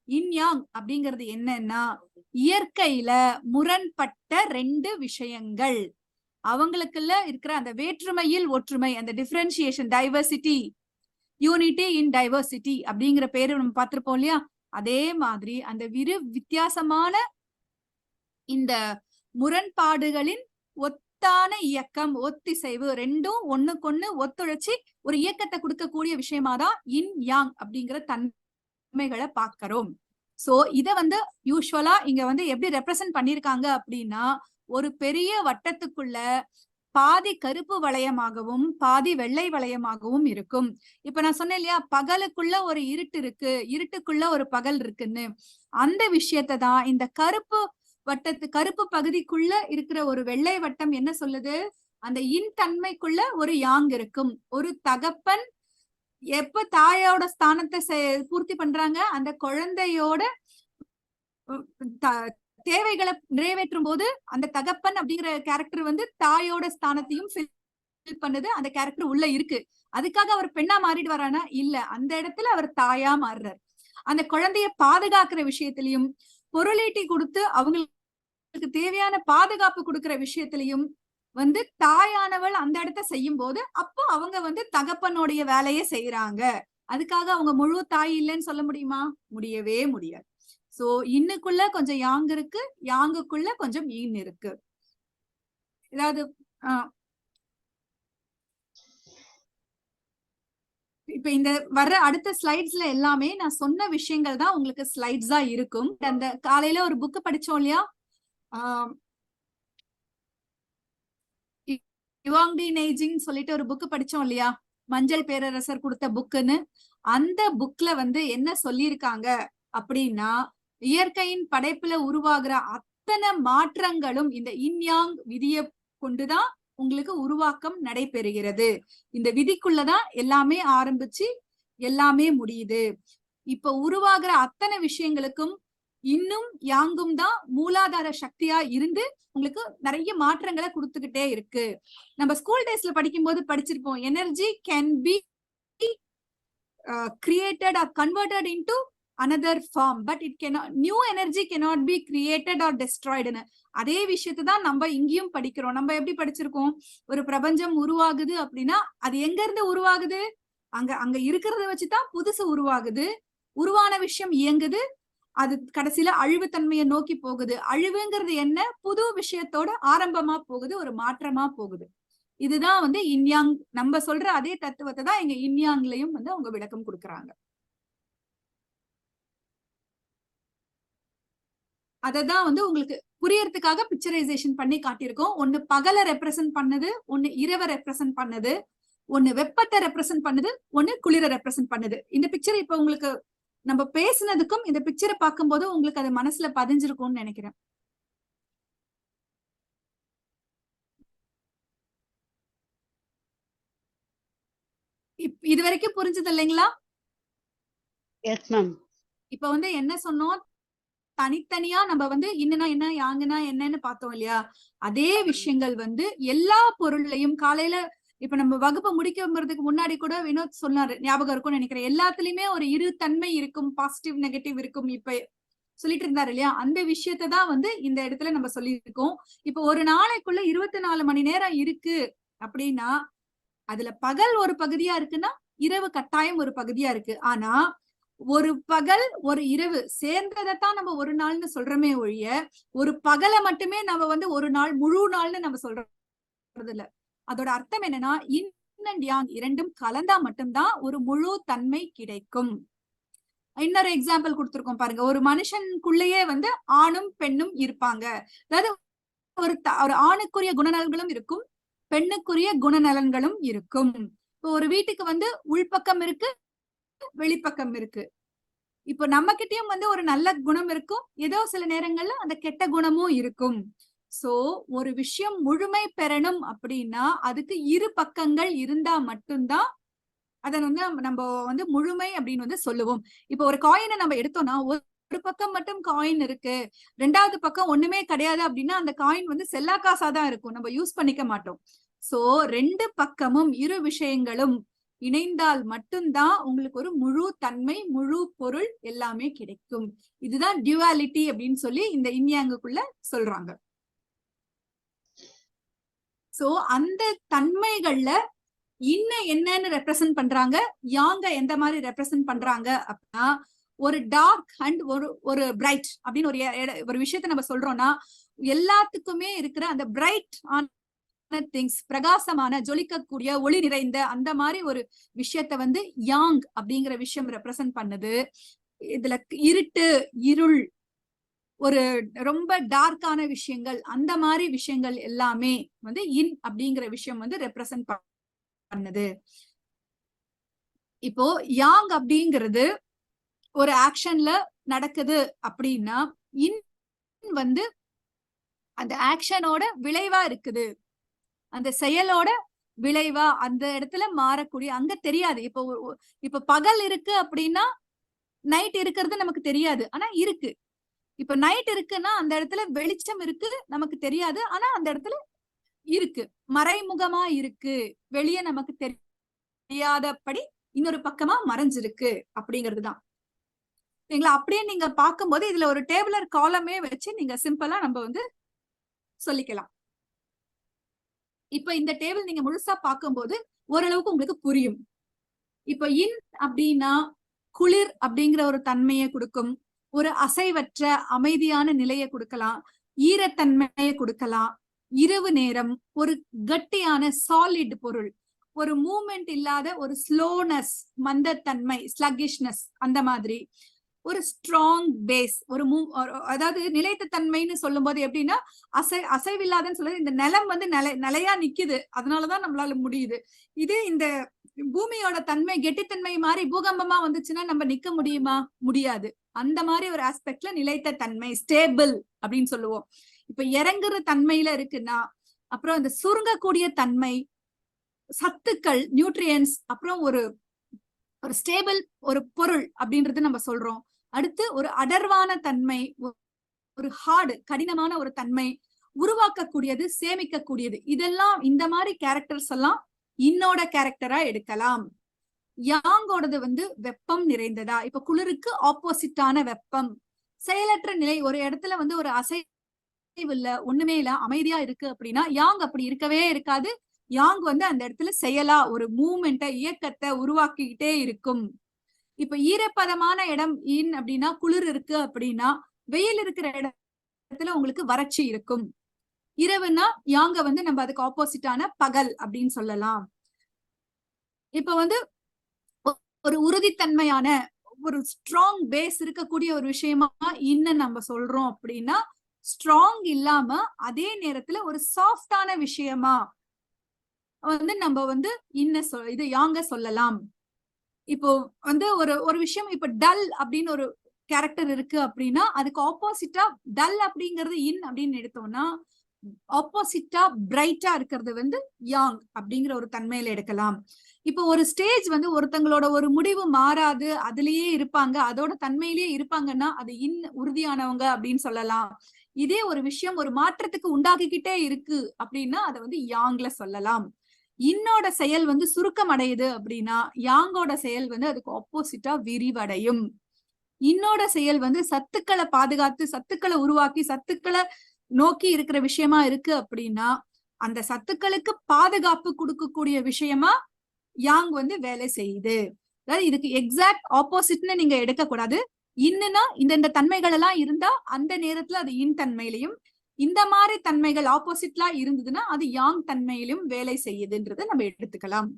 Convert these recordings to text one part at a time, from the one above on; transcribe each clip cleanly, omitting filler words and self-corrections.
இன் Yang அப்படிங்கிறது என்னன்னா இயற்கையில முரண்பட்ட ரெண்டு விஷயங்கள், அவங்களுக்குள்ள இருக்கிற அந்த வேற்றுமையில் ஒற்றுமை, அந்த டிஃபரன்சியேஷன், டைவர்சிட்டி, யூனிட்டி இன் டைவர்சிட்டி அப்படிங்கிற பேரு நம்ம பார்த்திருப்போம் இல்லையா. அதே மாதிரி அந்த வித்தியாசமான இந்த முரண்பாடுகளின் ஒத்தான இயக்கம், ஒத்திசைவு, ரெண்டும் ஒண்ணுக்கொண்ணு ஒத்துழைச்சி ஒரு இயக்கத்தை கொடுக்கக்கூடிய விஷயமாதான் இன் யாங் அப்படிங்கிற தன்மைகளை பார்க்கிறோம். சோ இத வந்து யூஸ்வலா இங்க வந்து எப்படி ரெப்ரசன்ட் பண்ணிருக்காங்க அப்படின்னா, ஒரு பெரிய வட்டத்துக்குள்ள பாதி கருப்பு வளையமாகவும் பாதி வெள்ளை வளையமாகவும் இருக்கும். இப்ப நான் சொன்னேன் இல்லையா, பகலுக்குள்ள ஒரு இருட்டு இருக்கு, இருட்டுக்குள்ள ஒரு பகல் இருக்குன்னு. அந்த விஷயத்தை தான் இந்த கருப்பு பகுதிக்குள்ள இருக்கிற ஒரு வெள்ளை வட்டம் என்ன சொல்லுது, அந்த இன் தன்மைக்குள்ள ஒரு யாங் இருக்கும். ஒரு தகப்பன் எப்ப தாயோட ஸ்தானத்தை பூர்த்தி பண்றாங்க, அந்த குழந்தையோட தேவைகளை நிறைவேற்றும் போது அந்த தகப்பன் அப்படிங்கிற கேரக்டர் வந்து தாயோட ஸ்தானத்தையும் ஃபில் பண்ணுது. அந்த கேரக்டர் உள்ள இருக்கு. அதுக்காக அவர் பெண்ணா மாறிட்டு வரானா இல்ல, அந்த இடத்துல அவர் தாயா மாறுறார். அந்த குழந்தைய பாதுகாக்கிற விஷயத்திலையும், பொருளீட்டி கொடுத்து அவங்களுக்கு தேவையான பாதுகாப்பு கொடுக்கிற விஷயத்திலையும் வந்து தாயானவள் அந்த இடத்த செய்யும் போது அப்போ அவங்க வந்து தகப்பனுடைய வேலையை செய்யறாங்க. அதுக்காக அவங்க முழு தாய் இல்லைன்னு சொல்ல முடியுமா? முடியவே முடியாது. சோ இன்னுக்குள்ள கொஞ்சம் யாங் இருக்கு, யாங்குக்குள்ள கொஞ்சம் ஈன் இருக்கு. ஏதாவது இப்ப இந்த வர்ற அடுத்த ஸ்லைட்ஸ்ல எல்லாமே நான் சொன்ன விஷயங்கள் தான் உங்களுக்கு ஸ்லைட்ஸா இருக்கும். அந்த காலையில ஒரு புக் படிச்சோம் இல்லையா, யுவாங் டி நெய்ஜிங் சொல்லிட்டு ஒரு புக் படிச்சோம் இல்லையா, மஞ்சள் பேரரசர் கொடுத்த புக்குன்னு. அந்த புக்ல வந்து என்ன சொல்லியிருக்காங்க அப்படின்னா, இயற்கையின் படைப்புல உருவாகிற அத்தனை மாற்றங்களும் இந்த இன்யாங் விதியை கொண்டுதான் உங்களுக்கு உருவாக்கம் நடைபெறுகிறது. இந்த விதிக்குள்ளதான் எல்லாமே ஆரம்பிச்சு எல்லாமே முடியுது. இப்ப உருவாகிற அத்தனை விஷயங்களுக்கும் இன்னும் யாங்கும் தான் மூலாதார சக்தியா இருந்து உங்களுக்கு நிறைய மாற்றங்களை கொடுத்துக்கிட்டே இருக்கு. நம்ம ஸ்கூல் டேஸ்ல படிக்கும் போது படிச்சிருப்போம், energy can be created R converted into another form, but it cannot, new energy cannot be created or destroyed. அதே விஷயத்தை தான் நம்ம இங்கேயும் படிக்கிறோம். நம்ம எப்படி படிச்சிருக்கோம், ஒரு பிரபஞ்சம் உருவாகுது அப்படின்னா அது எங்க இருந்து உருவாகுது, அங்க இருக்கிறத வச்சுதான் புதுசு உருவாகுது. உருவான விஷயம் இயங்குது, அது கடைசியில அழிவு தன்மையை நோக்கி போகுது. அழிவுங்கிறது என்ன, புது விஷயத்தோட ஆரம்பமா போகுது, ஒரு மாற்றமா போகுது. இதுதான் வந்து இன்யாங். நம்ம சொல்ற அதே தத்துவத்தை தான் எங்க இன்யாங்லயும் வந்து அவங்க விளக்கம் கொடுக்குறாங்க. அததான் வந்து உங்களுக்கு புரியறதுக்காக பிக்சரைசேஷன் பண்ணி காட்டியிருக்கோம். ஒண்ணு பகலை ரெப்ரசென்ட் பண்ணுது, ஒண்ணு இரவை ரெப்ரசென்ட் பண்ணுது, ஒண்ணு வெப்பத்தை ரெப்ரசென்ட் பண்ணுது, ஒண்ணு குளிரை ரெப்ரசென்ட் பண்ணுது. இந்த பிக்சர் இப்ப உங்களுக்கு நம்ம பேசுனதுக்கும் இந்த பிக்சரை பார்க்கும்போது உங்களுக்கு அது மனசுல பதிஞ்சிருக்கும்னு நினைக்கிறேன். இது வரைக்கும் புரிஞ்சது இல்லைங்களா? இப்ப வந்து என்ன சொன்னோம், தனித்தனியா நம்ம வந்து இன்னுனா என்ன யாங்குனா என்னன்னு பார்த்தோம் இல்லையா. அதே விஷயங்கள் வந்து எல்லா பொருள்லையும் காலையில இப்ப நம்ம வகுப்பை முடிக்கிறதுக்கு முன்னாடி கூட வினோத் சொன்னாரு, ஞாபகம் இருக்கும்னு நினைக்கிறேன். எல்லாத்துலயுமே ஒரு இரு தன்மை இருக்கும், பாசிட்டிவ் நெகட்டிவ் இருக்கும். இப்ப சொல்லிட்டு இருந்தாரு இல்லையா, அந்த விஷயத்தை தான் வந்து இந்த இடத்துல நம்ம சொல்லியிருக்கோம். இப்ப ஒரு நாளைக்குள்ள 24 மணி நேரம் இருக்கு அப்படின்னா அதுல பகல் ஒரு பகுதியா இருக்குன்னா இரவு கட்டாயம் ஒரு பகுதியா இருக்கு. ஆனா ஒரு பகல் ஒரு இரவு சேர்ந்ததைத்தான் நம்ம ஒரு நாள்னு சொல்றோமே ஒழிய ஒரு பகலை மட்டுமே நம்ம வந்து ஒரு நாள் முழு நாள்னு நம்ம சொல்றது இல்ல. அதோட அர்த்தம் என்னன்னா இன் அண்ட் யாங் இரண்டும் கலந்தா மட்டும்தான் ஒரு முழு தன்மை கிடைக்கும். இன்னொரு எக்ஸாம்பிள் கொடுத்திருக்கோம் பாருங்க, ஒரு மனுஷனுக்குள்ளேயே வந்து ஆணும் பெண்ணும் இருப்பாங்க. அதாவது ஒரு ஆணுக்குரிய குணநலன்களும் இருக்கும், பெண்ணுக்குரிய குணநலன்களும் இருக்கும். இப்போ ஒரு வீட்டுக்கு வந்து உள்பக்கம் இருக்கு, வெளிப்பக்கம் இருக்கு. இப்போ நம்ம கிட்டயும் வந்து ஒரு நல்ல குணம் இருக்கும், ஏதோ சில நேரங்கள்ல அந்த கெட்ட குணமும் இருக்கும். சோ ஒரு விஷயம் முழுமை பெறணும் அப்படின்னா அதுக்கு இரு பக்கங்கள் இருந்தா மட்டும்தான் அதை வந்து நம்ம வந்து முழுமை அப்படின்னு வந்து சொல்லுவோம். இப்போ ஒரு காயினை நம்ம எடுத்தோம்னா ஒரு பக்கம் மட்டும் காயின் இருக்கு, ரெண்டாவது பக்கம் ஒண்ணுமே கிடையாது அப்படின்னா அந்த காயின் வந்து செல்லா காசாதான் இருக்கும், நம்ம யூஸ் பண்ணிக்க மாட்டோம். சோ ரெண்டு பக்கமும் இரு விஷயங்களும் இணைந்தால் மட்டும்தான் உங்களுக்கு ஒரு முழு தன்மை, முழு பொருள் எல்லாமே கிடைக்கும். இதுதான் டியூவாலிட்டி அப்படின்னு சொல்லி இந்த இன்யாங்குக்குள்ள சொல்றாங்க. சோ அந்த தன்மைகள்ல இன்னும் என்னன்னு ரெப்ரசன்ட் பண்றாங்க, யாங்க எந்த மாதிரி ரெப்ரசன்ட் பண்றாங்க அப்படின்னா, ஒரு டார்க் அண்ட் ஒரு பிரைட் அப்படின்னு ஒரு விஷயத்த நம்ம சொல்றோம்னா, எல்லாத்துக்குமே இருக்கிற அந்த பிரைட் ஆன திங்ஸ், பிரகாசமான ஜொலிக்கக்கூடிய ஒளி நிறைந்த அந்த மாதிரி ஒரு விஷயத்த வந்து யாங் அப்படிங்கிற விஷயம் ரெப்ரசன்ட் பண்ணுது. இதுல இருட்டு, இருள், ஒரு ரொம்ப டார்க்கான விஷயங்கள், அந்த மாதிரி விஷயங்கள் எல்லாமே வந்து இன் அப்படிங்கிற விஷயம் வந்து ரெப்ரசன்ட் பண்ணுது. இப்போ யாங் அப்படிங்கிறது ஒரு ஆக்ஷன்ல நடக்குது அப்படின்னா, இன் வந்து அந்த ஆக்ஷனோட விளைவா இருக்குது, அந்த செயலோட விளைவா அந்த இடத்துல மாறக்கூடிய, அங்க தெரியாது. இப்போ பகல் இருக்கு அப்படின்னா நைட் இருக்கிறது நமக்கு தெரியாது, ஆனா இருக்கு. இப்ப நைட் இருக்குன்னா அந்த இடத்துல வெளிச்சம் இருக்கு, நமக்கு தெரியாது, ஆனா அந்த இடத்துல இருக்கு, மறைமுகமா இருக்கு, வெளியே நமக்கு தெரியாதபடி இன்னொரு பக்கமா மறைஞ்சிருக்கு அப்படிங்கிறதுதான். சரிங்களா? அப்படியே நீங்க பார்க்கும்போது இதுல ஒரு டேபுலர் காலமே வச்சு நீங்க சிம்பிளா நம்ம வந்து சொல்லிக்கலாம். இப்ப இந்த டேபிள் நீங்க முழுசா பார்க்கும்போது ஓரளவுக்கு உங்களுக்கு புரியும். இப்ப இன் அப்படின்னா குளிர் அப்படிங்கிற ஒரு தன்மையை கொடுக்கும், ஒரு அசைவற்ற அமைதியான நிலையை கொடுக்கலாம், ஈரத்தன்மையை கொடுக்கலாம், இரவு நேரம், ஒரு கட்டியான சாலிட் பொருள், ஒரு மூவ்மெண்ட் இல்லாத ஒரு ஸ்லோனஸ், மந்தத்தன்மை, ஸ்லக்கிஷ்னஸ், அந்த மாதிரி ஒரு ஸ்ட்ராங் பேஸ், அதாவது நிலைத்த தன்மைன்னு சொல்லும் போது எப்படின்னா அசைவில்லாதன்னு சொல்றது, இந்த நிலம் வந்து நிலையா நிக்குது, அதனாலதான் நம்மளால முடியுது. இது இந்த பூமியோட தன்மை கெட்டித்தன்மை மாதிரி பூகம்பமா வந்துச்சுன்னா நம்ம நிக்க முடியுமா? முடியாது. அந்த மாதிரி ஒரு ஆஸ்பெக்ட்ல நிலைத்த தன்மை, ஸ்டேபிள் அப்படின்னு சொல்லுவோம். இப்ப இறங்குற தன்மையில இருக்குன்னா, அப்புறம் இந்த சுருங்கக்கூடிய தன்மை, சத்துக்கள், நியூட்ரியன்ஸ், அப்புறம் ஒரு ஸ்டேபிள் ஒரு பொருள் அப்படின்றது நம்ம சொல்றோம். அடுத்து ஒரு அடர்வான தன்மை, ஒரு ஹார்டு கடினமான ஒரு தன்மை, உருவாக்கக்கூடியது, சேமிக்கக்கூடியது, இதெல்லாம் இந்த மாதிரி கேரக்டர்ஸ் எல்லாம் இன்னோட கேரக்டரா எடுக்கலாம். யாங்கோடது வந்து வெப்பம் நிறைந்ததா, இப்ப குளிருக்கு ஆப்போசிட்டான வெப்பம், செயலற்ற நிலை, ஒரு இடத்துல வந்து ஒரு அசைவு இல்ல, ஒண்ணுமே இல்ல, அமைதியா இருக்கு அப்படின்னா யாங் அப்படி இருக்கவே இருக்காது. யாங் வந்து அந்த இடத்துல செயலா ஒரு மூவ்மெண்ட்டை, இயக்கத்தை உருவாக்கிக்கிட்டே இருக்கும். இப்ப ஈரப்பதமான இடம் இன் அப்படின்னா குளிர் இருக்கு அப்படின்னா, வெயில் இருக்கிற இடத்துல உங்களுக்கு வறட்சி இருக்கும். இரவுனா யாங்க வந்து நம்ம அதுக்கு ஆப்போசிட்டான பகல் அப்படின்னு சொல்லலாம். இப்ப வந்து ஒரு உறுதித்தன்மையான ஒரு ஸ்ட்ராங் பேஸ் இருக்கக்கூடிய ஒரு விஷயமா இன்னும் நம்ம சொல்றோம் அப்படின்னா, ஸ்ட்ராங் இல்லாம அதே நேரத்துல ஒரு சாஃப்டான விஷயமா வந்து நம்ம வந்து இது யாங்க சொல்லலாம். இப்போ வந்து ஒரு விஷயம், இப்ப டல் அப்படின்னு ஒரு கேரக்டர் இருக்கு அப்படின்னா, அதுக்கு ஆப்போசிட்டா டல் அப்படிங்கிறது இன் அப்படின்னு எடுத்தோம்னா, ஆப்போசிட்டா பிரைட்டா இருக்கிறது வந்து யாங் அப்படிங்கிற ஒரு தன்மையில எடுக்கலாம். இப்போ ஒரு ஸ்டேஜ் வந்து ஒருத்தங்களோட ஒரு முடிவு மாறாது, அதுலயே இருப்பாங்க, அதோட தன்மையிலேயே இருப்பாங்கன்னா அது இன் உறுதியானவங்க அப்படின்னு சொல்லலாம். இதே ஒரு விஷயம் ஒரு மாற்றத்துக்கு உண்டாக்கிக்கிட்டே இருக்கு அப்படின்னா அதை வந்து யாங்ல சொல்லலாம். இன்னோட செயல் வந்து சுருக்கம் அடையுது அப்படின்னா யாங்கோட செயல் வந்து அதுக்கு ஆப்போசிட்டா விரிவடையும். இன்னோட செயல் வந்து சத்துக்களை பாதுகாத்து, சத்துக்களை உருவாக்கி, சத்துக்களை நோக்கி இருக்கிற விஷயமா இருக்கு அப்படின்னா அந்த சத்துக்களுக்கு பாதுகாப்பு கொடுக்கக்கூடிய விஷயமா யாங் வந்து வேலை செய்யுது. அதாவது இதுக்கு எக்ஸாக்ட் ஆப்போசிட்னு நீங்க எடுக்க கூடாது. இன்னுன்னா இந்த தன்மைகள் எல்லாம் இருந்தா அந்த நேரத்துல அது இன் தன்மையிலையும், இந்த மாதிரி தன்மைகள் ஆப்போசிட்லா இருந்ததுன்னா அது யாங் தன்மையிலும் வேலை செய்யுதுன்றதை நம்ம எடுத்துக்கலாம்.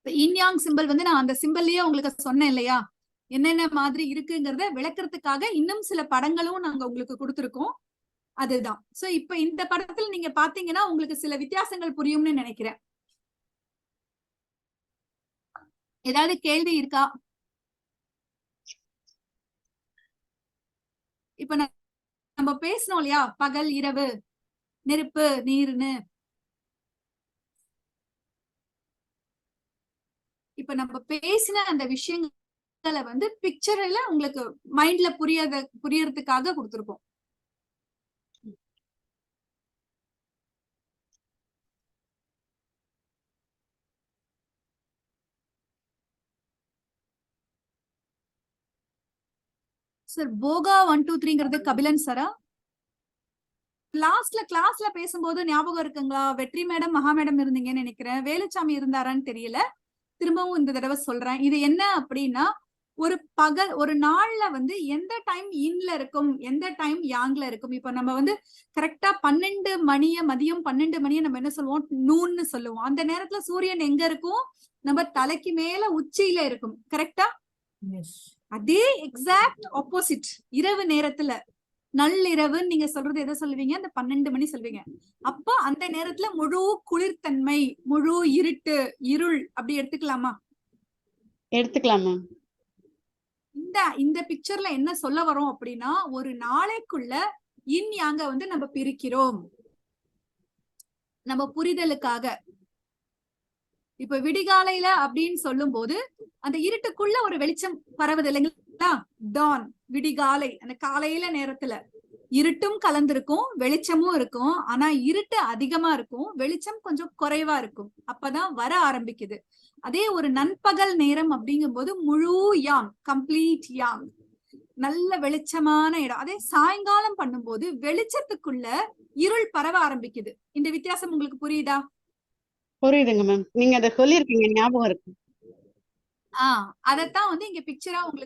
இன் யாங் சிம்பிள் வந்து நான் அந்த சிம்பிள்லயே உங்களுக்கு சொன்னேன் இல்லையா, என்னென்ன மாதிரி இருக்குங்கிறத விளக்குறதுக்காக இன்னும் சில படங்களும் நாங்க உங்களுக்கு கொடுத்துருக்கோம். அதுதான். சோ இப்ப இந்த படத்துல நீங்க பாத்தீங்கன்னா உங்களுக்கு சில வித்தியாசங்கள் புரியும்னு நினைக்கிறேன். ஏதாவது கேள்வி இருக்கா? இப்ப நம்ம பேசணும் இல்லையா, பகல் இரவு, நெருப்பு நீர்னு. இப்ப நம்ம பேசின அந்த விஷயங்களை வந்து பிக்சர்ல உங்களுக்கு மைண்ட்ல புரியறதுக்காக கொடுத்துருக்கோம். சார் போகா 1 2 3ங்கிறது கபிலன் சாரா? கிளாஸ்ல பேசும்போது ஞாபகம் இருக்குங்களா? வெற்றி மேடம், மகா மேடம் இருந்தீங்கன்னு நினைக்கிறேன். வேலுச்சாமி இருந்தாரான்னு தெரியல. திரும்பவும் இந்த தடவை சொல்றேன். இது என்ன அப்படின்னா, ஒரு நாள்ல வந்து எந்த டைம் இன்ல இருக்கும், எந்த டைம் யாங்ல இருக்கும். இப்ப நம்ம வந்து கரெக்டா 12 மணிய மதியம் 12 மணிய நம்ம என்ன சொல்லுவோம்? நூன்னு சொல்லுவோம். அந்த நேரத்துல சூரியன் எங்க இருக்கும்? நம்ம தலைக்கு மேல உச்சியில இருக்கும். கரெக்டா? அதே எக்ஸாக்ட் ஆப்போசிட் இரவு நேரத்துல நள்ளிரவுன்னு நீங்க சொல்றது எதை சொல்லுவீங்க? அந்த 12 மணி சொல்வீங்க. அப்ப அந்த நேரத்துல முழு குளிர்தன்மை, முழு இருட்டு, இருள் அப்படி எடுத்துக்கலாமா? எடுத்துக்கலாம் மேம். இந்த பிக்சர்ல என்ன சொல்ல வரோம் அப்படின்னா, ஒரு நாளைக்குள்ள இன் யாங்க வந்து நம்ம பிரிக்கிறோம் நம்ம புரிதலுக்காக. இப்ப விடிகாலையில அப்படின்னு சொல்லும் போது அந்த இருட்டுக்குள்ள ஒரு வெளிச்சம் பரவுது இல்லைங்களா? டான், விடிகாலை, அந்த காலையில நேரத்துல இருட்டும் கலந்திருக்கும், வெளிச்சமும் இருக்கும். ஆனா இருட்டு அதிகமா இருக்கும், வெளிச்சம் கொஞ்சம் குறைவா இருக்கும். அப்பதான் வர ஆரம்பிக்குது. அதே ஒரு நண்பகல் நேரம் அப்படிங்கும்போது முழு யாங், கம்ப்ளீட் யாங், நல்ல வெளிச்சமான இடம். அதே சாயங்காலம் பண்ணும்போது வெளிச்சத்துக்குள்ள இருள் பரவ ஆரம்பிக்குது. இந்த வித்தியாசம் உங்களுக்கு புரியுதா? புரியுதுங்க மேம். நீங்க அதை சொல்லியிருக்கீங்க, ஞாபகம் இருக்கு. அதத்தான் வந்து இங்க பிக்சரா உங்களுக்கு